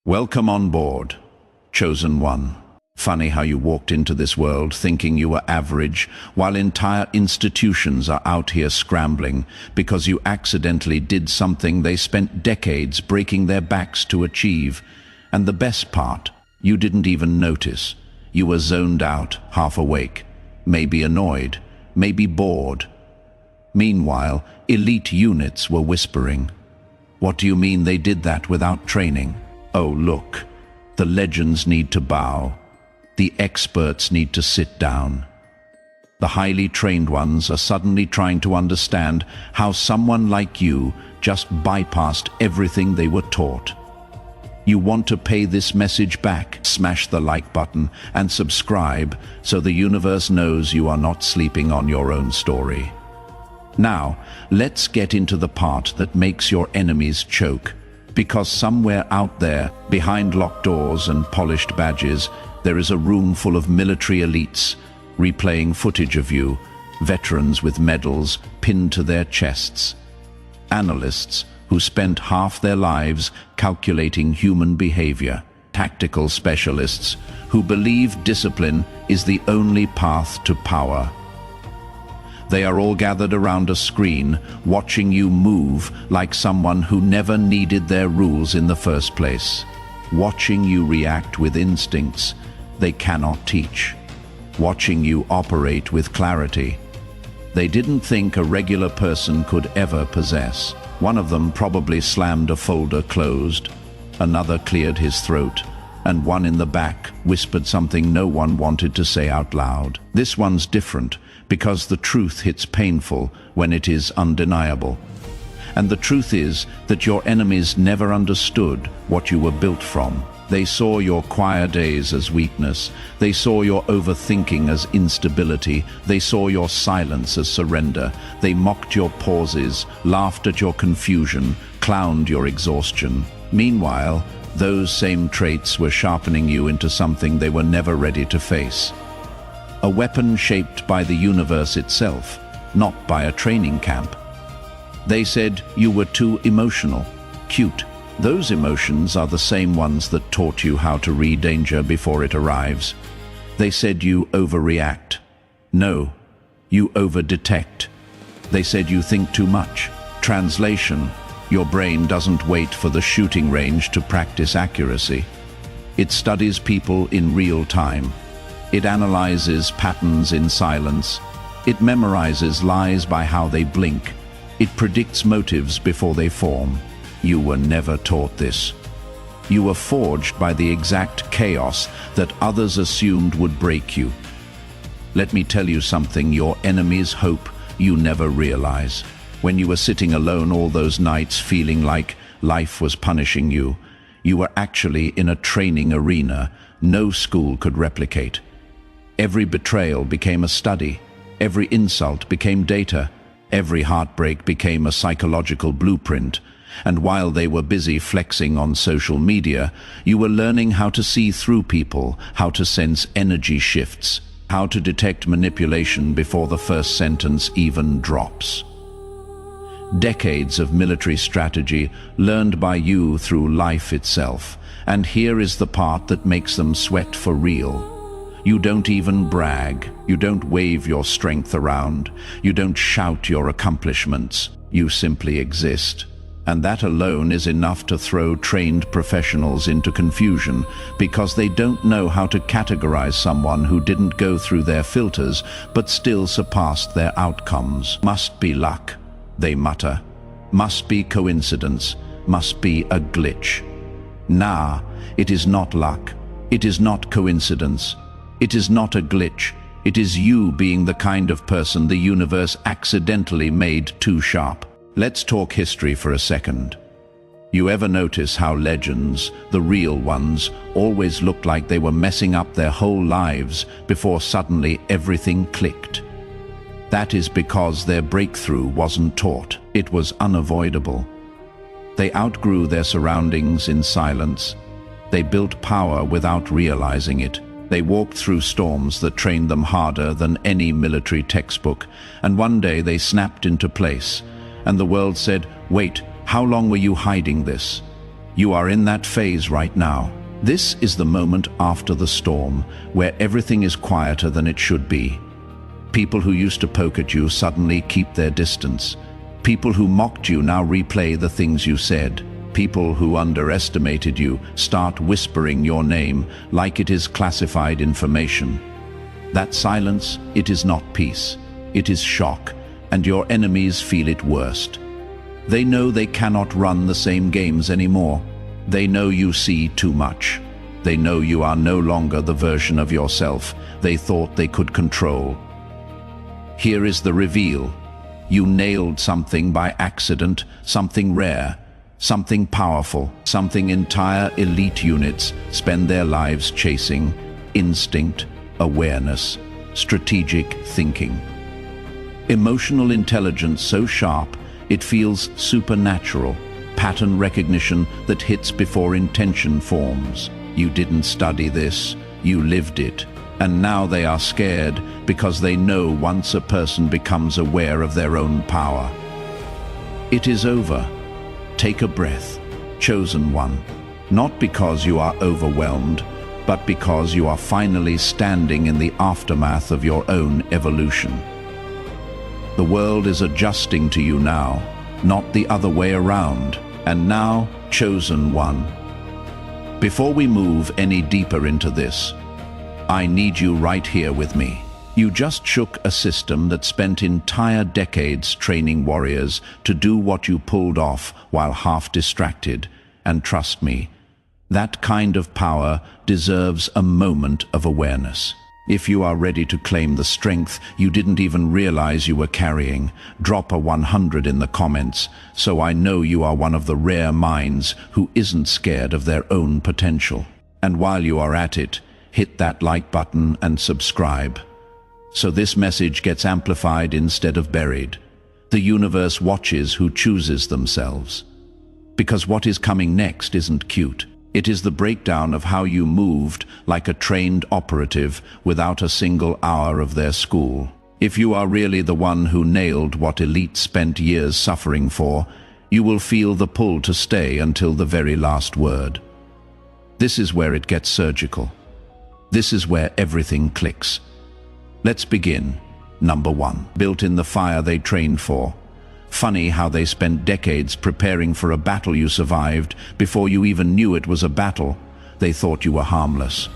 Welcome on board, chosen one. Funny how you walked into this world thinking you were average, while entire institutions are out here scrambling because you accidentally did something they spent decades breaking their backs to achieve. And the best part, you didn't even notice. You were zoned out, half awake, maybe annoyed, maybe bored. Meanwhile, elite units were whispering, "What do you mean they did that without training? Oh, look, the legends need to bow. The experts need to sit down." The highly trained ones are suddenly trying to understand how someone like you just bypassed everything they were taught. You want to pay this message back? Smash the like button and subscribe so the universe knows you are not sleeping on your own story. Now, let's get into the part that makes your enemies choke. Because somewhere out there, behind locked doors and polished badges, there is a room full of military elites, replaying footage of you, veterans with medals pinned to their chests, analysts who spent half their lives calculating human behavior, tactical specialists who believe discipline is the only path to power. They are all gathered around a screen, watching you move like someone who never needed their rules in the first place. Watching you react with instincts they cannot teach. Watching you operate with clarity they didn't think a regular person could ever possess. One of them probably slammed a folder closed, another cleared his throat, and one in the back whispered something no one wanted to say out loud. This one's different, because the truth hits painful when it is undeniable. And the truth is that your enemies never understood what you were built from. They saw your quiet days as weakness. They saw your overthinking as instability. They saw your silence as surrender. They mocked your pauses, laughed at your confusion, clowned your exhaustion. Meanwhile, those same traits were sharpening you into something they were never ready to face. A weapon shaped by the universe itself, not by a training camp. They said you were too emotional, cute. Those emotions are the same ones that taught you how to read danger before it arrives. They said you overreact. No, you overdetect. They said you think too much. Translation: your brain doesn't wait for the shooting range to practice accuracy. It studies people in real time. It analyzes patterns in silence. It memorizes lies by how they blink. It predicts motives before they form. You were never taught this. You were forged by the exact chaos that others assumed would break you. Let me tell you something your enemies hope you never realize. When you were sitting alone all those nights feeling like life was punishing you, you were actually in a training arena no school could replicate. Every betrayal became a study. Every insult became data. Every heartbreak became a psychological blueprint. And while they were busy flexing on social media, you were learning how to see through people, how to sense energy shifts, how to detect manipulation before the first sentence even drops. Decades of military strategy learned by you through life itself. And here is the part that makes them sweat for real. You don't even brag. You don't wave your strength around. You don't shout your accomplishments. You simply exist. And that alone is enough to throw trained professionals into confusion, because they don't know how to categorize someone who didn't go through their filters but still surpassed their outcomes. Must be luck, they mutter. Must be coincidence. Must be a glitch. Nah, it is not luck. It is not coincidence. It is not a glitch. It is you being the kind of person the universe accidentally made too sharp. Let's talk history for a second. You ever notice how legends, the real ones, always looked like they were messing up their whole lives before suddenly everything clicked? That is because their breakthrough wasn't taught. It was unavoidable. They outgrew their surroundings in silence. They built power without realizing it. They walked through storms that trained them harder than any military textbook, and one day they snapped into place, and the world said, "Wait, how long were you hiding this?" You are in that phase right now. This is the moment after the storm, where everything is quieter than it should be. People who used to poke at you suddenly keep their distance. People who mocked you now replay the things you said. People who underestimated you start whispering your name like it is classified information. That silence, it is not peace. It is shock, and your enemies feel it worst. They know they cannot run the same games anymore. They know you see too much. They know you are no longer the version of yourself they thought they could control. Here is the reveal. You nailed something by accident, something rare, something powerful, something entire elite units spend their lives chasing: instinct, awareness, strategic thinking. Emotional intelligence so sharp, it feels supernatural, pattern recognition that hits before intention forms. You didn't study this, you lived it. And now they are scared because they know once a person becomes aware of their own power. It is over. Take a breath, chosen one. Not because you are overwhelmed, but because you are finally standing in the aftermath of your own evolution. The world is adjusting to you now, not the other way around. And now, chosen one. Before we move any deeper into this, I need you right here with me. You just shook a system that spent entire decades training warriors to do what you pulled off while half distracted. And trust me, that kind of power deserves a moment of awareness. If you are ready to claim the strength you didn't even realize you were carrying, drop a 100 in the comments, so I know you are one of the rare minds who isn't scared of their own potential. And while you are at it, hit that like button and subscribe, so this message gets amplified instead of buried. The universe watches who chooses themselves. Because what is coming next isn't cute. It is the breakdown of how you moved like a trained operative without a single hour of their school. If you are really the one who nailed what elite spent years suffering for, you will feel the pull to stay until the very last word. This is where it gets surgical. This is where everything clicks. Let's begin. Number 1. Built in the fire they trained for. Funny how they spent decades preparing for a battle you survived before you even knew it was a battle. They thought you were harmless.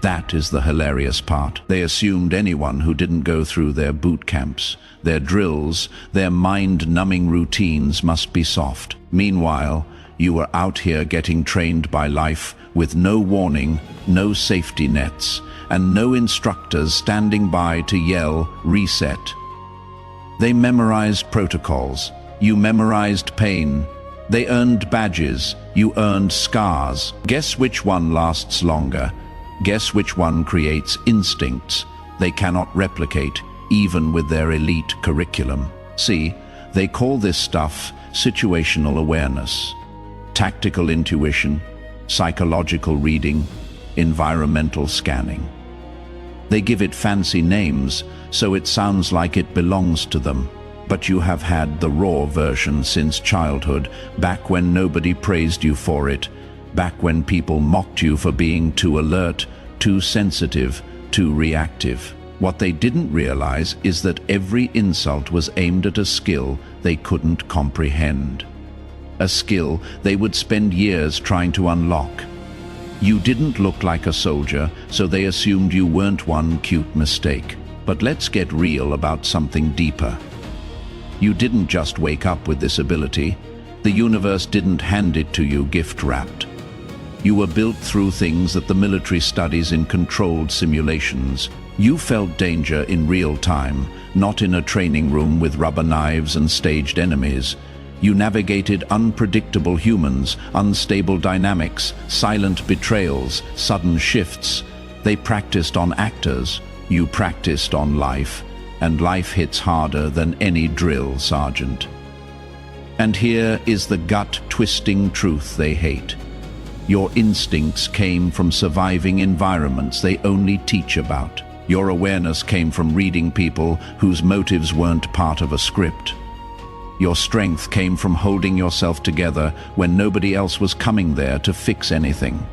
That is the hilarious part. They assumed anyone who didn't go through their boot camps, their drills, their mind-numbing routines must be soft. Meanwhile, you were out here getting trained by life with no warning, no safety nets, and no instructors standing by to yell, "Reset." They memorized protocols. You memorized pain. They earned badges. You earned scars. Guess which one lasts longer? Guess which one creates instincts they cannot replicate, even with their elite curriculum? See, they call this stuff situational awareness, tactical intuition, psychological reading, environmental scanning. They give it fancy names, so it sounds like it belongs to them. But you have had the raw version since childhood, back when nobody praised you for it, back when people mocked you for being too alert, too sensitive, too reactive. What they didn't realize is that every insult was aimed at a skill they couldn't comprehend. A skill they would spend years trying to unlock. You didn't look like a soldier, so they assumed you weren't one cute mistake. But let's get real about something deeper. You didn't just wake up with this ability. The universe didn't hand it to you gift-wrapped. You were built through things that the military studies in controlled simulations. You felt danger in real time, not in a training room with rubber knives and staged enemies. You navigated unpredictable humans, unstable dynamics, silent betrayals, sudden shifts. They practiced on actors. You practiced on life, and life hits harder than any drill sergeant. And here is the gut-twisting truth they hate. Your instincts came from surviving environments they only teach about. Your awareness came from reading people whose motives weren't part of a script. Your strength came from holding yourself together when nobody else was coming there to fix anything.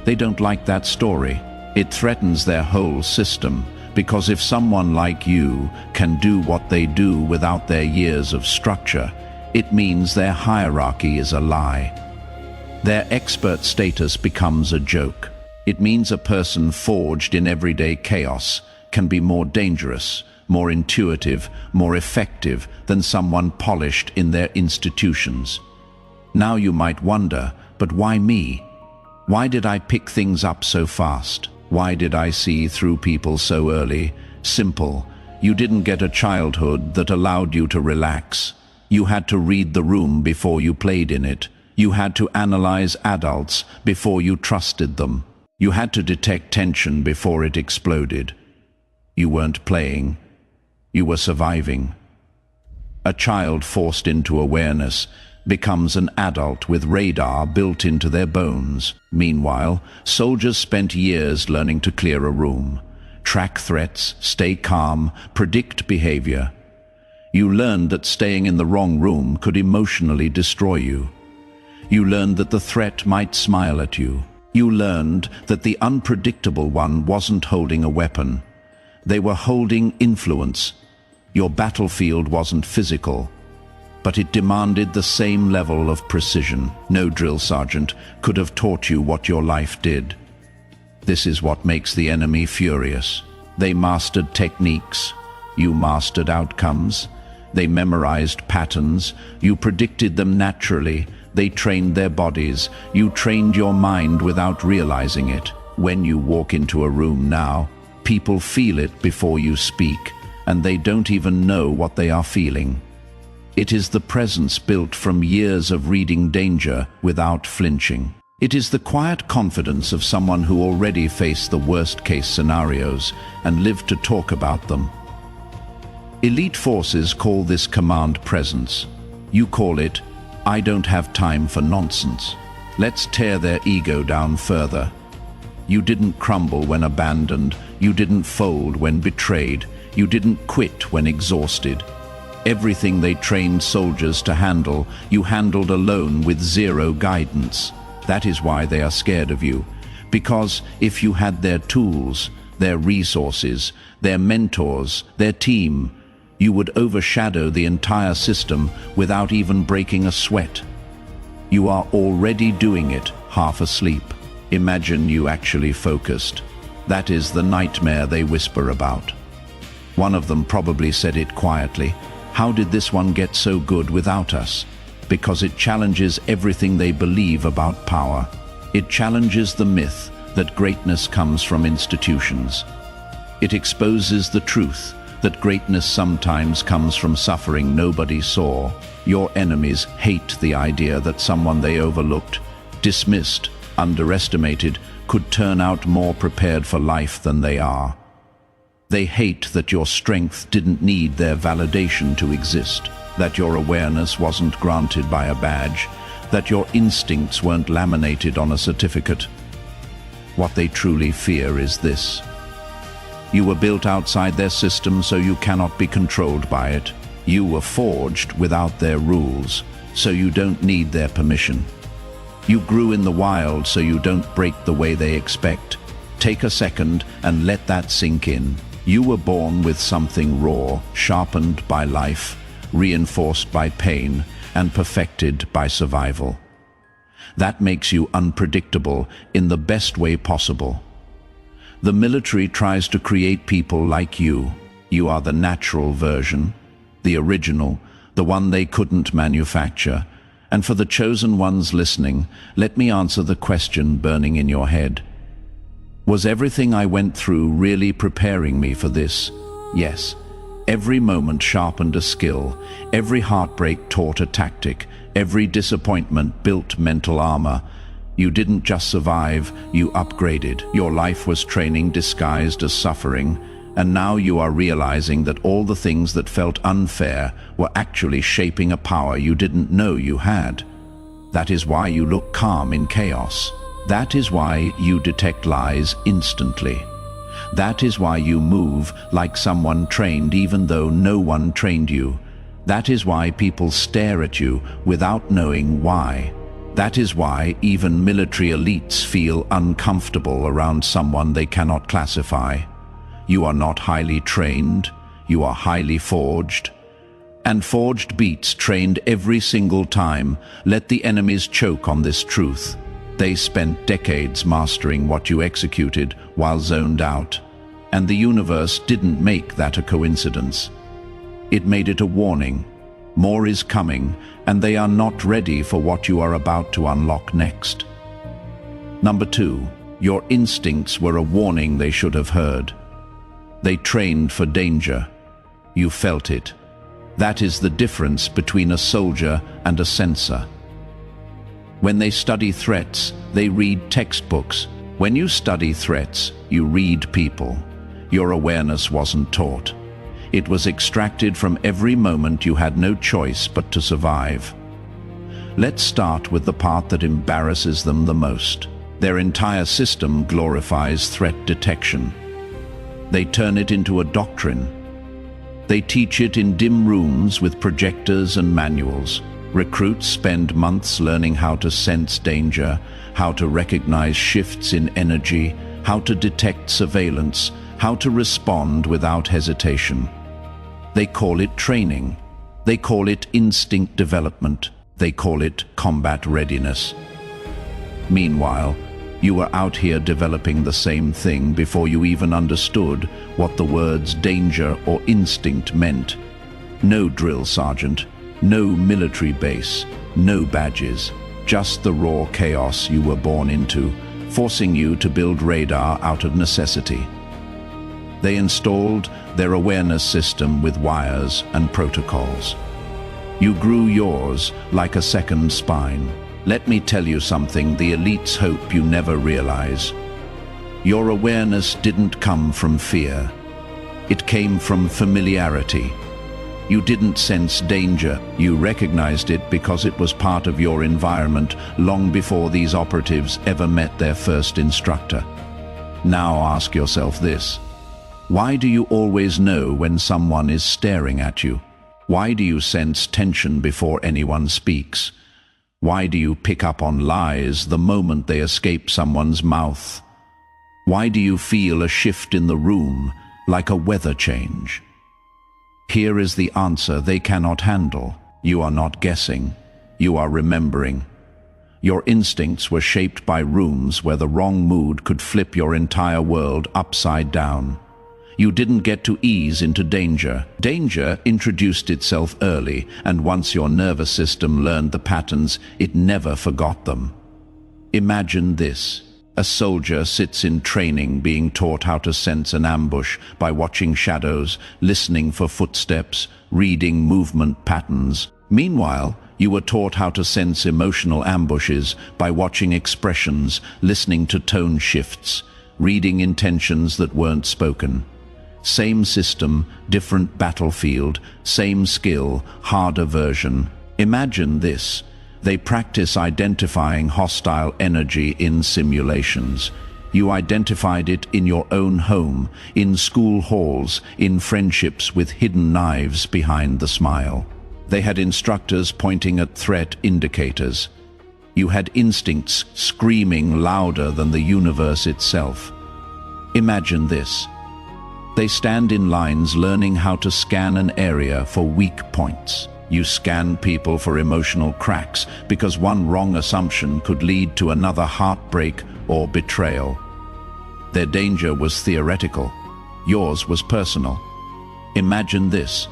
They don't like that story. It threatens their whole system, because if someone like you can do what they do without their years of structure, it means their hierarchy is a lie. Their expert status becomes a joke. It means a person forged in everyday chaos can be more dangerous, more intuitive, more effective than someone polished in their institutions. Now you might wonder, but why me? Why did I pick things up so fast? Why did I see through people so early? Simple. You didn't get a childhood that allowed you to relax. You had to read the room before you played in it. You had to analyze adults before you trusted them. You had to detect tension before it exploded. You weren't playing. You were surviving. A child forced into awareness becomes an adult with radar built into their bones. Meanwhile, soldiers spent years learning to clear a room, track threats, stay calm, predict behavior. You learned that staying in the wrong room could emotionally destroy you. You learned that the threat might smile at you. You learned that the unpredictable one wasn't holding a weapon. They were holding influence. Your battlefield wasn't physical, but it demanded the same level of precision. No drill sergeant could have taught you what your life did. This is what makes the enemy furious. They mastered techniques. You mastered outcomes. They memorized patterns. You predicted them naturally. They trained their bodies. You trained your mind without realizing it. When you walk into a room now, people feel it before you speak, and they don't even know what they are feeling. It is the presence built from years of reading danger without flinching. It is the quiet confidence of someone who already faced the worst-case scenarios and lived to talk about them. Elite forces call this command presence. You call it, "I don't have time for nonsense." Let's tear their ego down further. You didn't crumble when abandoned. You didn't fold when betrayed. You didn't quit when exhausted. Everything they trained soldiers to handle, you handled alone with zero guidance. That is why they are scared of you. Because if you had their tools, their resources, their mentors, their team, you would overshadow the entire system without even breaking a sweat. You are already doing it, half asleep. Imagine you actually focused. That is the nightmare they whisper about. One of them probably said it quietly. How did this one get so good without us? Because it challenges everything they believe about power. It challenges the myth that greatness comes from institutions. It exposes the truth that greatness sometimes comes from suffering nobody saw. Your enemies hate the idea that someone they overlooked, dismissed, underestimated, could turn out more prepared for life than they are. They hate that your strength didn't need their validation to exist, that your awareness wasn't granted by a badge, that your instincts weren't laminated on a certificate. What they truly fear is this. You were built outside their system, so you cannot be controlled by it. You were forged without their rules, so you don't need their permission. You grew in the wild, so you don't break the way they expect. Take a second and let that sink in. You were born with something raw, sharpened by life, reinforced by pain, and perfected by survival. That makes you unpredictable in the best way possible. The military tries to create people like you. You are the natural version, the original, the one they couldn't manufacture. And for the chosen ones listening, let me answer the question burning in your head. Was everything I went through really preparing me for this? Yes. Every moment sharpened a skill. Every heartbreak taught a tactic. Every disappointment built mental armor. You didn't just survive, you upgraded. Your life was training disguised as suffering, and now you are realizing that all the things that felt unfair were actually shaping a power you didn't know you had. That is why you look calm in chaos. That is why you detect lies instantly. That is why you move like someone trained even though no one trained you. That is why people stare at you without knowing why. That is why even military elites feel uncomfortable around someone they cannot classify. You are not highly trained, you are highly forged. And forged beats trained every single time. Let the enemies choke on this truth. They spent decades mastering what you executed while zoned out. And the universe didn't make that a coincidence. It made it a warning. More is coming, and they are not ready for what you are about to unlock next. Number 2, your instincts were a warning they should have heard. They trained for danger. You felt it. That is the difference between a soldier and a sensor. When they study threats, they read textbooks. When you study threats, you read people. Your awareness wasn't taught. It was extracted from every moment you had no choice but to survive. Let's start with the part that embarrasses them the most. Their entire system glorifies threat detection. They turn it into a doctrine. They teach it in dim rooms with projectors and manuals. Recruits spend months learning how to sense danger, how to recognize shifts in energy, how to detect surveillance, how to respond without hesitation. They call it training. They call it instinct development. They call it combat readiness. Meanwhile, you were out here developing the same thing before you even understood what the words danger or instinct meant. No drill sergeant, no military base, no badges, just the raw chaos you were born into, forcing you to build radar out of necessity. They installed their awareness system with wires and protocols. You grew yours like a second spine. Let me tell you something the elites hope you never realize. Your awareness didn't come from fear. It came from familiarity. You didn't sense danger. You recognized it because it was part of your environment long before these operatives ever met their first instructor. Now ask yourself this. Why do you always know when someone is staring at you? Why do you sense tension before anyone speaks? Why do you pick up on lies the moment they escape someone's mouth? Why do you feel a shift in the room, like a weather change? Here is the answer they cannot handle. You are not guessing. You are remembering. Your instincts were shaped by rooms where the wrong mood could flip your entire world upside down. You didn't get to ease into danger. Danger introduced itself early, and once your nervous system learned the patterns, it never forgot them. Imagine this. A soldier sits in training being taught how to sense an ambush by watching shadows, listening for footsteps, reading movement patterns. Meanwhile, you were taught how to sense emotional ambushes by watching expressions, listening to tone shifts, reading intentions that weren't spoken. Same system, different battlefield, same skill, harder version. Imagine this. They practice identifying hostile energy in simulations. You identified it in your own home, in school halls, in friendships with hidden knives behind the smile. They had instructors pointing at threat indicators. You had instincts screaming louder than the universe itself. Imagine this. They stand in lines learning how to scan an area for weak points. You scan people for emotional cracks because one wrong assumption could lead to another heartbreak or betrayal. Their danger was theoretical. Yours was personal. Imagine this.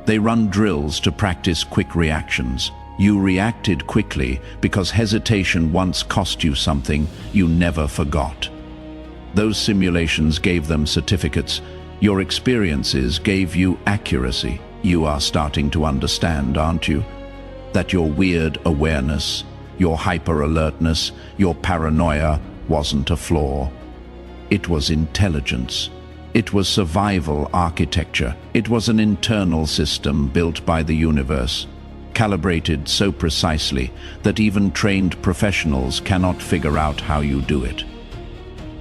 They run drills to practice quick reactions. You reacted quickly because hesitation once cost you something you never forgot. Those simulations gave them certificates. Your experiences gave you accuracy. You are starting to understand, aren't you? That your weird awareness, your hyper-alertness, your paranoia wasn't a flaw. It was intelligence. It was survival architecture. It was an internal system built by the universe, calibrated so precisely that even trained professionals cannot figure out how you do it.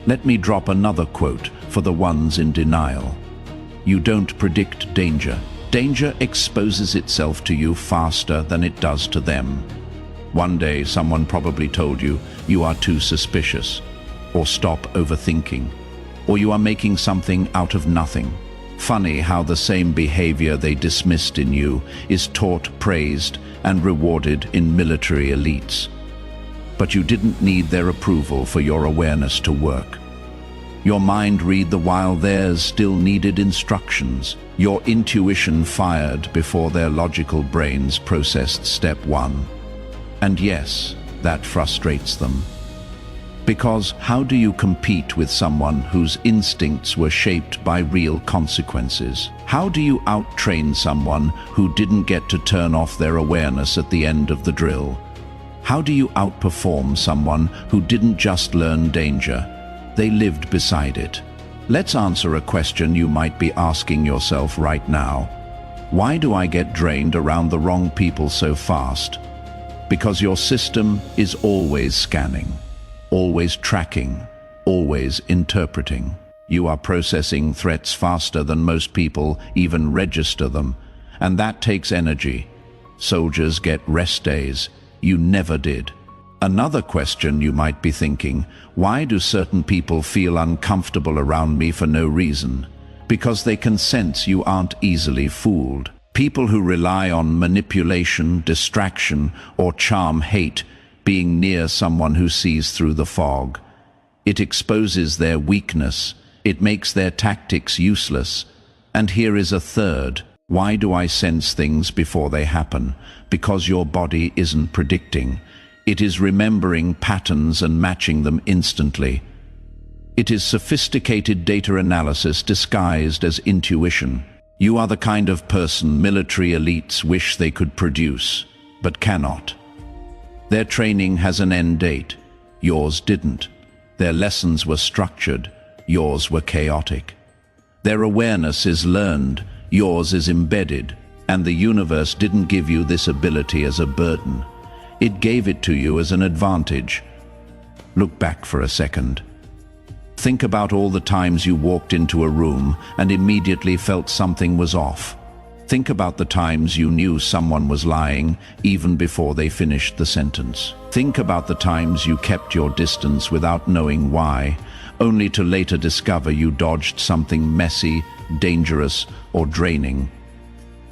Let me drop another quote for the ones in denial. You don't predict danger. Danger exposes itself to you faster than it does to them. One day, someone probably told you, you are too suspicious, or stop overthinking, or you are making something out of nothing. Funny how the same behavior they dismissed in you is taught, praised, and rewarded in military elites. But you didn't need their approval for your awareness to work. Your mind read the while theirs still needed instructions. Your intuition fired before their logical brains processed step one. And yes, that frustrates them. Because how do you compete with someone whose instincts were shaped by real consequences? How do you out-train someone who didn't get to turn off their awareness at the end of the drill? How do you outperform someone who didn't just learn danger? They lived beside it. Let's answer a question you might be asking yourself right now. Why do I get drained around the wrong people so fast? Because your system is always scanning, always tracking, always interpreting. You are processing threats faster than most people even register them, and that takes energy. Soldiers get rest days. You never did. Another question you might be thinking, why do certain people feel uncomfortable around me for no reason? Because they can sense you aren't easily fooled. People who rely on manipulation, distraction, or charm hate being near someone who sees through the fog. It exposes their weakness. It makes their tactics useless. And here is a third. Why do I sense things before they happen? Because your body isn't predicting. It is remembering patterns and matching them instantly. It is sophisticated data analysis disguised as intuition. You are the kind of person military elites wish they could produce, but cannot. Their training has an end date. Yours didn't. Their lessons were structured. Yours were chaotic. Their awareness is learned. Yours is embedded. And the universe didn't give you this ability as a burden. It gave it to you as an advantage. Look back for a second. Think about all the times you walked into a room and immediately felt something was off. Think about the times you knew someone was lying even before they finished the sentence. Think about the times you kept your distance without knowing why, only to later discover you dodged something messy, dangerous, or draining.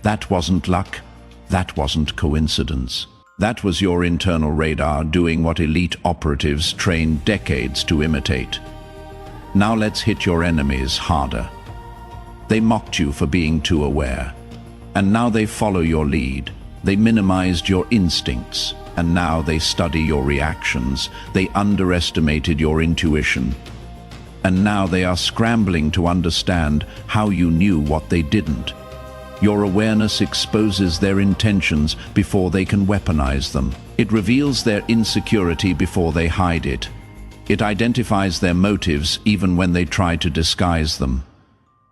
That wasn't luck. That wasn't coincidence. That was your internal radar doing what elite operatives trained decades to imitate. Now let's hit your enemies harder. They mocked you for being too aware. And now they follow your lead. They minimized your instincts. And now they study your reactions. They underestimated your intuition. And now they are scrambling to understand how you knew what they didn't. Your awareness exposes their intentions before they can weaponize them. It reveals their insecurity before they hide it. It identifies their motives even when they try to disguise them.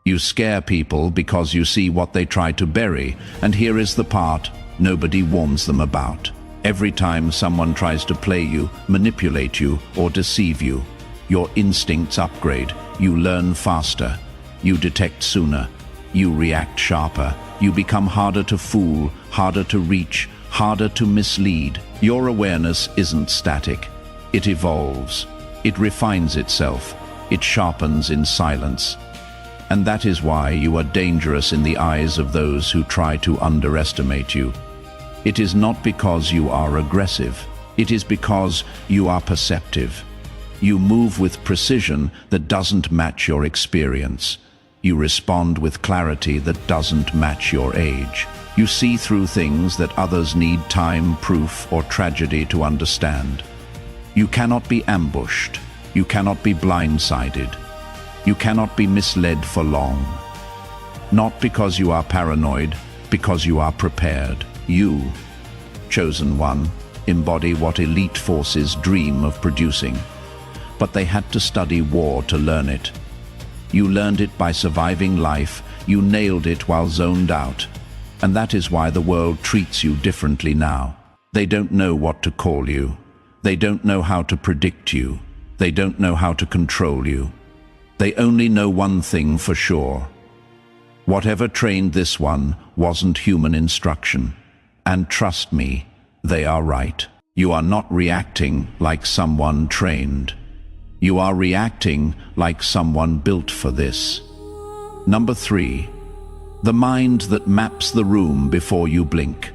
You scare people because you see what they try to bury, and here is the part nobody warns them about. Every time someone tries to play you, manipulate you, or deceive you, your instincts upgrade. You learn faster. You detect sooner. You react sharper. You become harder to fool, harder to reach, harder to mislead. Your awareness isn't static. It evolves. It refines itself. It sharpens in silence. And that is why you are dangerous in the eyes of those who try to underestimate you. It is not because you are aggressive. It is because you are perceptive. You move with precision that doesn't match your experience. You respond with clarity that doesn't match your age. You see through things that others need time, proof, or tragedy to understand. You cannot be ambushed. You cannot be blindsided. You cannot be misled for long. Not because you are paranoid, because you are prepared. You, chosen one, embody what elite forces dream of producing. But they had to study war to learn it. You learned it by surviving life. You nailed it while zoned out. And that is why the world treats you differently now. They don't know what to call you. They don't know how to predict you. They don't know how to control you. They only know one thing for sure. Whatever trained this one wasn't human instruction. And trust me, they are right. You are not reacting like someone trained. You are reacting like someone built for this. Number 3. The mind that maps the room before you blink.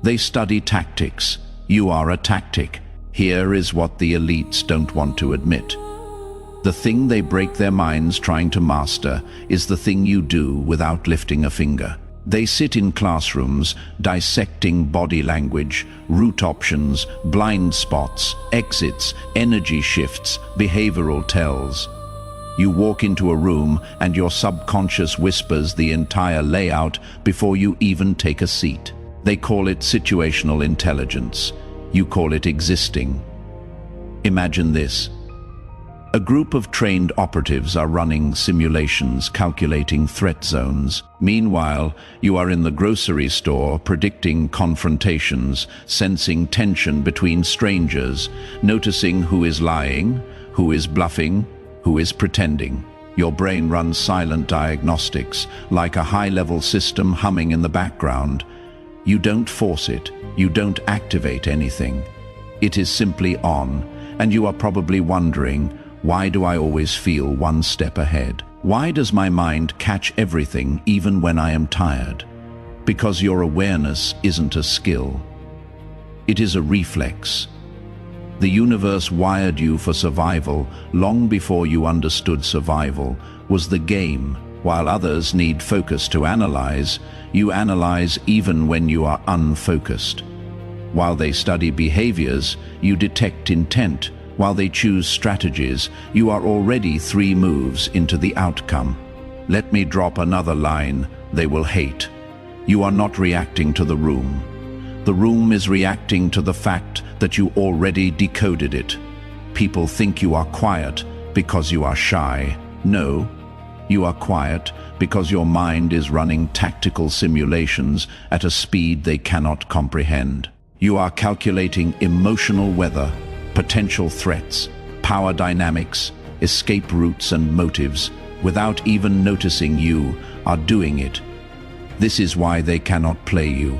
They study tactics. You are a tactic. Here is what the elites don't want to admit. The thing they break their minds trying to master is the thing you do without lifting a finger. They sit in classrooms dissecting body language, route options, blind spots, exits, energy shifts, behavioral tells. You walk into a room and your subconscious whispers the entire layout before you even take a seat. They call it situational intelligence. You call it existing. Imagine this. A group of trained operatives are running simulations, calculating threat zones. Meanwhile, you are in the grocery store predicting confrontations, sensing tension between strangers, noticing who is lying, who is bluffing, who is pretending. Your brain runs silent diagnostics, like a high-level system humming in the background. You don't force it, you don't activate anything. It is simply on, and you are probably wondering, why do I always feel one step ahead? Why does my mind catch everything even when I am tired? Because your awareness isn't a skill. It is a reflex. The universe wired you for survival long before you understood survival was the game. While others need focus to analyze, you analyze even when you are unfocused. While they study behaviors, you detect intent. While they choose strategies, you are already 3 moves into the outcome. Let me drop another line they will hate. You are not reacting to the room. The room is reacting to the fact that you already decoded it. People think you are quiet because you are shy. No, you are quiet because your mind is running tactical simulations at a speed they cannot comprehend. You are calculating emotional weather, potential threats, power dynamics, escape routes and motives, without even noticing you are doing it. This is why they cannot play you.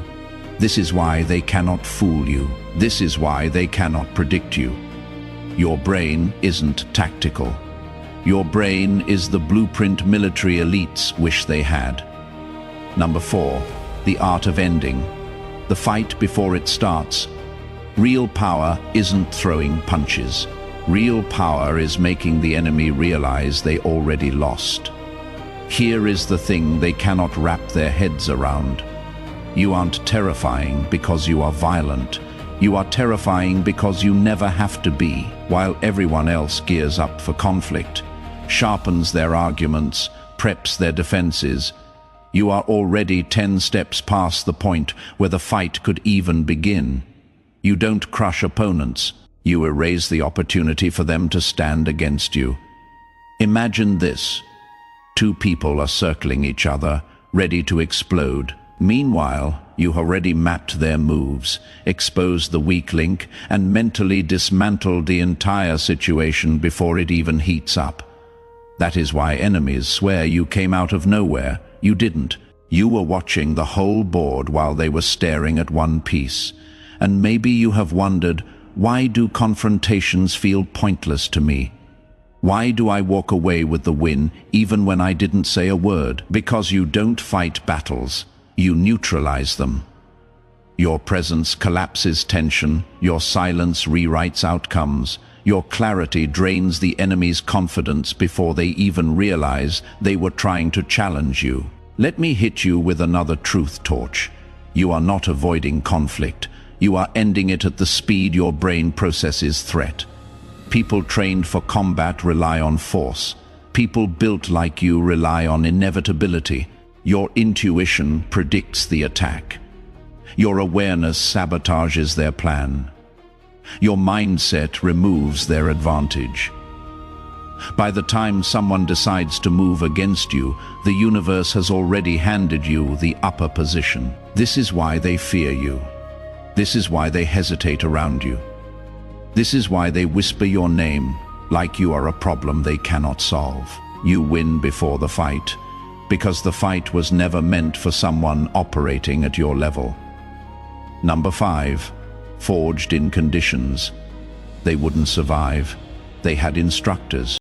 This is why they cannot fool you. This is why they cannot predict you. Your brain isn't tactical. Your brain is the blueprint military elites wish they had. Number 4, the art of ending. The fight before it starts. Real power isn't throwing punches. Real power is making the enemy realize they already lost. Here is the thing they cannot wrap their heads around. You aren't terrifying because you are violent. You are terrifying because you never have to be, while everyone else gears up for conflict, sharpens their arguments, preps their defenses. You are already 10 steps past the point where the fight could even begin. You don't crush opponents. You erase the opportunity for them to stand against you. Imagine this. 2 people are circling each other, ready to explode. Meanwhile, you already mapped their moves, exposed the weak link, and mentally dismantled the entire situation before it even heats up. That is why enemies swear you came out of nowhere. You didn't. You were watching the whole board while they were staring at one piece. And maybe you have wondered, why do confrontations feel pointless to me? Why do I walk away with the win even when I didn't say a word? Because you don't fight battles. You neutralize them. Your presence collapses tension, your silence rewrites outcomes, your clarity drains the enemy's confidence before they even realize they were trying to challenge you. Let me hit you with another truth torch. You are not avoiding conflict. You are ending it at the speed your brain processes threat. People trained for combat rely on force. People built like you rely on inevitability. Your intuition predicts the attack. Your awareness sabotages their plan. Your mindset removes their advantage. By the time someone decides to move against you, the universe has already handed you the upper position. This is why they fear you. This is why they hesitate around you. This is why they whisper your name, like you are a problem they cannot solve. You win before the fight. because the fight was never meant for someone operating at your level. Number 5. Forged in conditions. They wouldn't survive. They had instructors.